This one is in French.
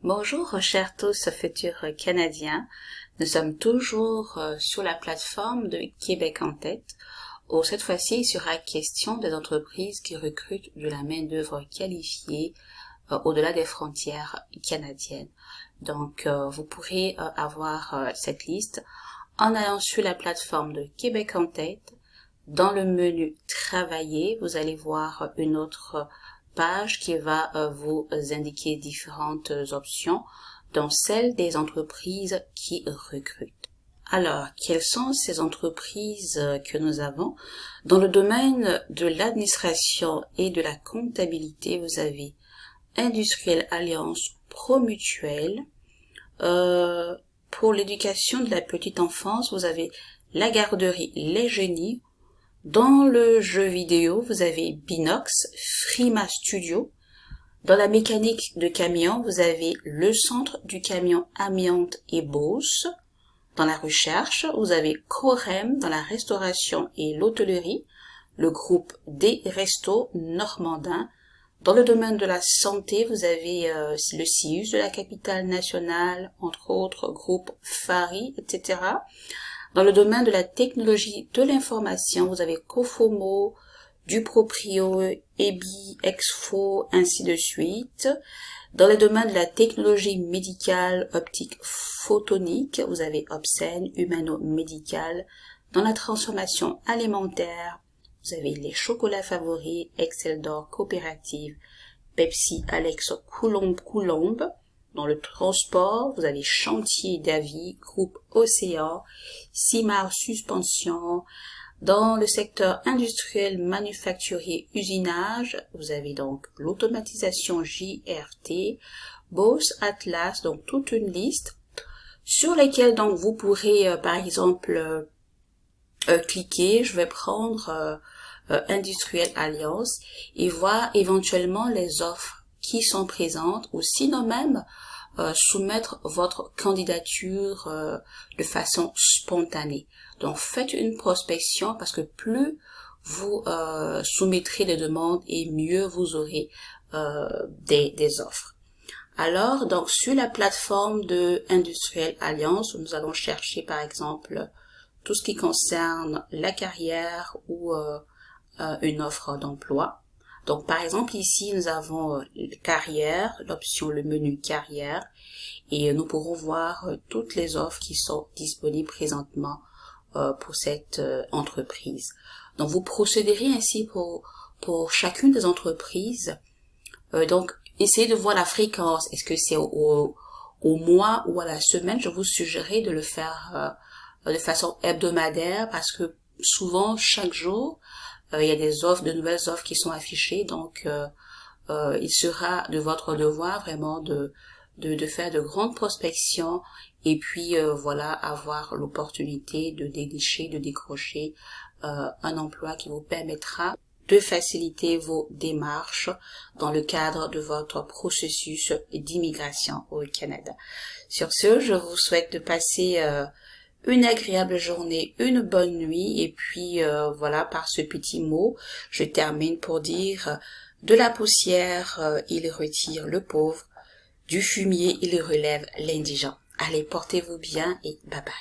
Bonjour chers tous futurs Canadiens, nous sommes toujours sur la plateforme de Québec en tête, où cette fois-ci il sera question des entreprises qui recrutent de la main-d'œuvre qualifiée au-delà des frontières canadiennes. Donc vous pourrez avoir cette liste en allant sur la plateforme de Québec en tête. Dans le menu Travailler, vous allez voir une autre page qui va vous indiquer différentes options, dont celle des entreprises qui recrutent. Alors, quelles sont ces entreprises que nous avons? Dans le domaine de l'administration et de la comptabilité, vous avez Industrielle Alliance Promutuelle. Pour l'éducation de la petite enfance, vous avez la garderie Les Génies. Dans le jeu vidéo, vous avez Binox, Frima Studio. Dans la mécanique de camion, vous avez le centre du camion Amiante et Beauce. Dans la recherche, vous avez Corem dans la restauration et l'hôtellerie, le groupe des Restos Normandins. Dans le domaine de la santé, vous avez le CIUS de la capitale nationale, entre autres groupes Fari, etc. Dans le domaine de la technologie de l'information, vous avez Cofomo, Duproprio, EBI, Exfo, ainsi de suite. Dans le domaine de la technologie médicale, optique photonique, vous avez Obscène, Humano-Médical. Dans la transformation alimentaire, vous avez les chocolats favoris, Exceldor Coopérative, Pepsi, Alex, Coulombe. Dans le transport, vous avez Chantier d'Avis, Groupe Océan, Simar Suspension. Dans le secteur industriel, manufacturier, usinage, vous avez donc l'automatisation JRT, Boss Atlas, donc toute une liste sur lesquelles donc vous pourrez par exemple cliquer. Je vais prendre Industrielle Alliance et voir éventuellement les offres qui sont présentes, ou sinon même soumettre votre candidature de façon spontanée. Donc faites une prospection, parce que plus vous soumettrez des demandes et mieux vous aurez des offres. Alors donc sur la plateforme de Industrielle Alliance, nous allons chercher par exemple tout ce qui concerne la carrière ou une offre d'emploi. Donc, par exemple, ici, nous avons carrière, l'option, le menu carrière, et nous pourrons voir toutes les offres qui sont disponibles présentement pour cette entreprise. Donc, vous procéderez ainsi pour chacune des entreprises. Donc, essayez de voir la fréquence. Est-ce que c'est au mois ou à la semaine? Je vous suggérerais de le faire de façon hebdomadaire, parce que souvent, chaque jour, il y a des offres, de nouvelles offres qui sont affichées, donc il sera de votre devoir vraiment de faire de grandes prospections et puis voilà, avoir l'opportunité de décrocher un emploi qui vous permettra de faciliter vos démarches dans le cadre de votre processus d'immigration au Canada. Sur ce, je vous souhaite de passer une agréable journée, une bonne nuit, et puis voilà, par ce petit mot, je termine pour dire de la poussière, il retire le pauvre, du fumier, il relève l'indigent. Allez, portez-vous bien et bye bye.